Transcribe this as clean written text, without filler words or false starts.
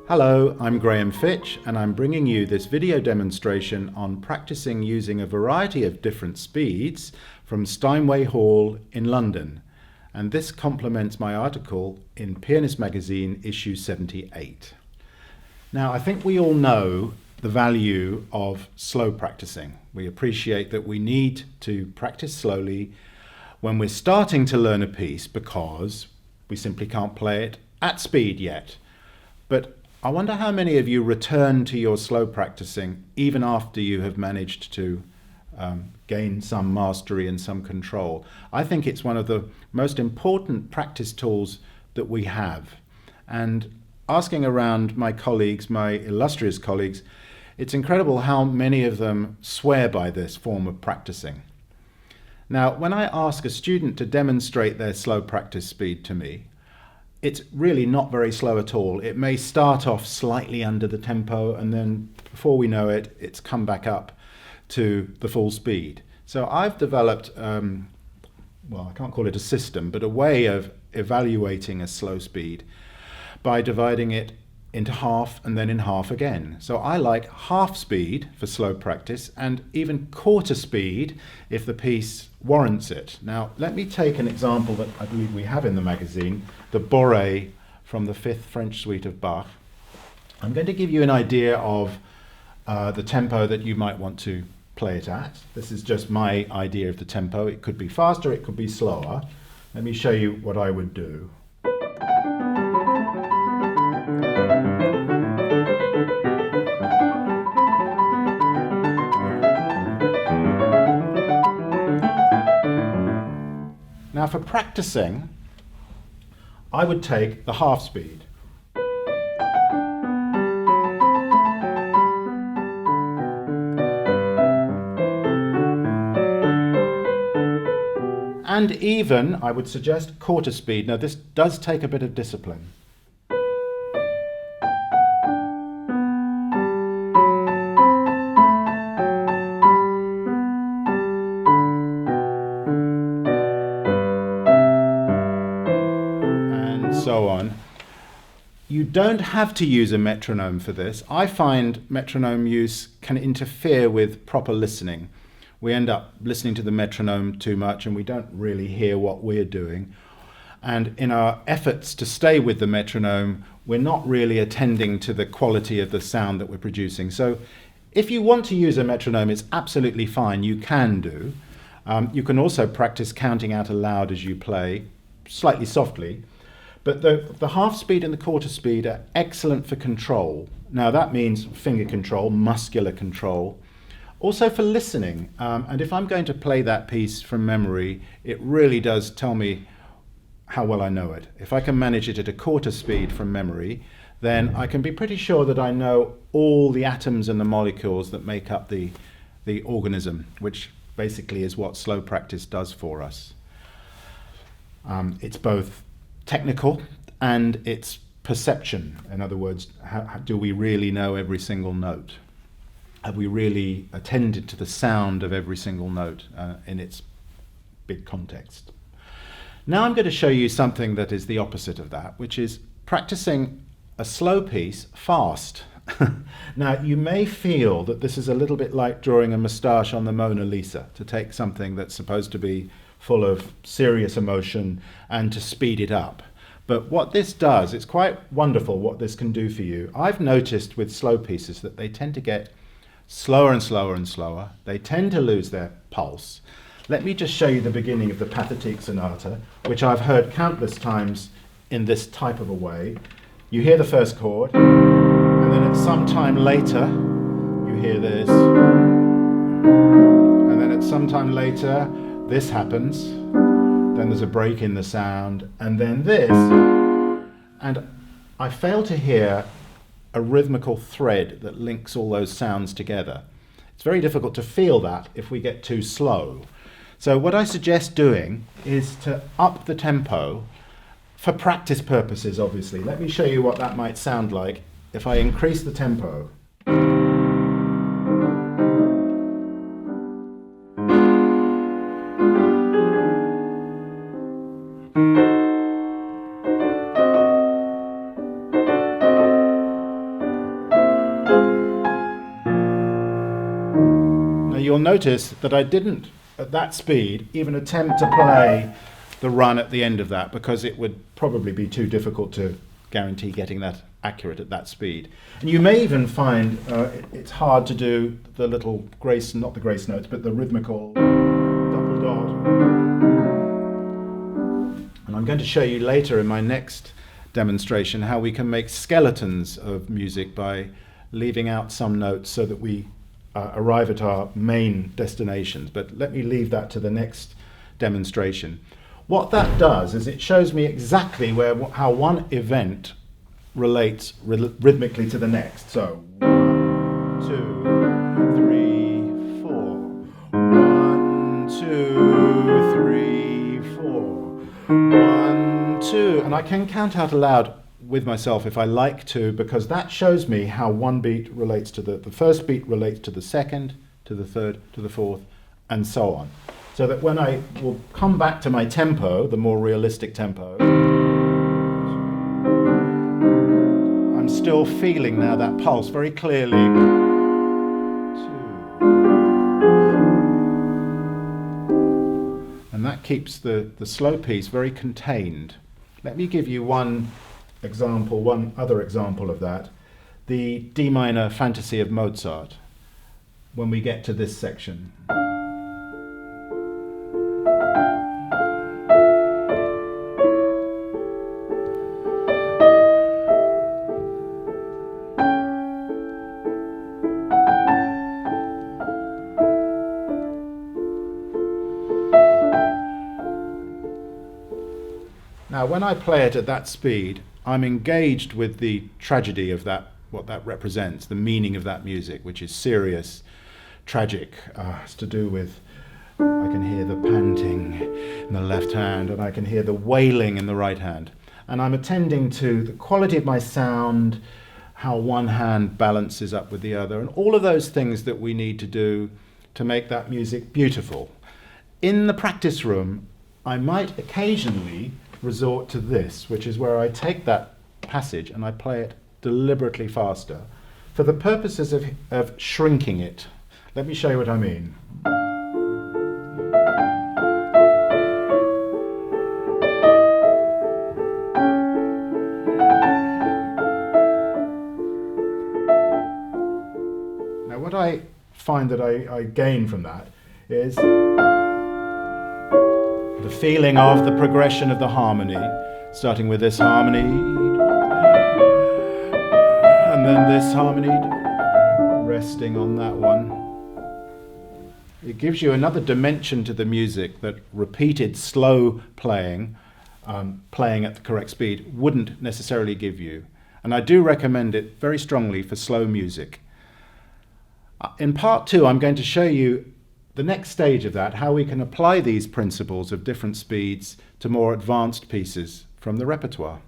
Hello, I'm Graham Fitch and I'm bringing you this video demonstration on practicing using a variety of different speeds from Steinway Hall in London. And this complements my article in Pianist Magazine issue 78. Now, I think we all know the value of slow practicing. We appreciate that we need to practice slowly when we're starting to learn a piece because we simply can't play it at speed yet. But I wonder how many of you return to your slow practicing even after you have managed to gain some mastery and some control. I think it's one of the most important practice tools that we have. And asking around my colleagues, my illustrious colleagues, it's incredible how many of them swear by this form of practicing. Now, when I ask a student to demonstrate their slow practice speed to me, it's really not very slow at all. It may start off slightly under the tempo and then before we know it, it's come back up to the full speed. So I've developed, well, I can't call it a system, but a way of evaluating a slow speed by dividing it into half and then in half again. So I like half speed for slow practice and even quarter speed if the piece warrants it. Now let me take an example that I believe we have in the magazine, the Boré from the Fifth French Suite of Bach. I'm going to give you an idea of the tempo that you might want to play it at. This is just my idea of the tempo. It could be faster, it could be slower. Let me show you what I would do. Now for practicing, I would take the half speed. And even, I would suggest, quarter speed. Now this does take a bit of discipline. So on. You don't have to use a metronome for this. I find metronome use can interfere with proper listening. We end up listening to the metronome too much and we don't really hear what we're doing. And in our efforts to stay with the metronome, we're not really attending to the quality of the sound that we're producing. So if you want to use a metronome, it's absolutely fine. You can do. You can also practice counting out aloud as you play, slightly softly. But the half speed and the quarter speed are excellent for control. Now that means finger control, muscular control. Also for listening. And if I'm going to play that piece from memory, it really does tell me how well I know it. If I can manage it at a quarter speed from memory, then I can be pretty sure that I know all the atoms and the molecules that make up the organism, which basically is what slow practice does for us. It's both technical and it's perception. In other words, how do we really know every single note? Have we really attended to the sound of every single note in its big context? Now I'm going to show you something that is the opposite of that, which is practicing a slow piece fast. Now you may feel that this is a little bit like drawing a moustache on the Mona Lisa, to take something that's supposed to be full of serious emotion and to speed it up. But what this does, it's quite wonderful what this can do for you. I've noticed with slow pieces that they tend to get slower and slower and slower. They tend to lose their pulse. Let me just show you the beginning of the Pathétique Sonata, which I've heard countless times in this type of a way. You hear the first chord, and then at some time later, you hear this, and then at some time later, this happens, then there's a break in the sound, and then this, and I fail to hear a rhythmical thread that links all those sounds together. It's very difficult to feel that if we get too slow. So what I suggest doing is to up the tempo for practice purposes, obviously. Let me show you what that might sound like if I increase the tempo. you'll notice that I didn't, at that speed, even attempt to play the run at the end of that, because it would probably be too difficult to guarantee getting that accurate at that speed. And you may even find it's hard to do the little grace, not the grace notes, but the rhythmical double dot. And I'm going to show you later in my next demonstration how we can make skeletons of music by leaving out some notes so that we arrive at our main destinations. But let me leave that to the next demonstration. What that does is it shows me exactly how one event relates rhythmically to the next. So 1, 2, 3, 4. 1, 2, 3, 4. 1, 2. And I can count out aloud with myself if I like to, because that shows me how one beat relates to the first beat relates to the second, to the third, to the fourth, and so on. So that when I will come back to my tempo, the more realistic tempo, I'm still feeling now that pulse very clearly. 2. And that keeps the slow piece very contained. Let me give you one other example of that. The D minor Fantasy of Mozart, when we get to this section. Now, when I play it at that speed, I'm engaged with the tragedy of that, what that represents, the meaning of that music, which is serious, tragic. It's to do with, I can hear the panting in the left hand, and I can hear the wailing in the right hand. And I'm attending to the quality of my sound, how one hand balances up with the other, and all of those things that we need to do to make that music beautiful. In the practice room, I might occasionally resort to this, which is where I take that passage and I play it deliberately faster for the purposes of shrinking it. Let me show you what I mean. Now, what I find that I gain from that is the feeling of the progression of the harmony, starting with this harmony, and then this harmony, resting on that one. It gives you another dimension to the music that repeated slow playing, playing at the correct speed, wouldn't necessarily give you. And I do recommend it very strongly for slow music. In part 2, I'm going to show you the next stage of that, how we can apply these principles of different speeds to more advanced pieces from the repertoire.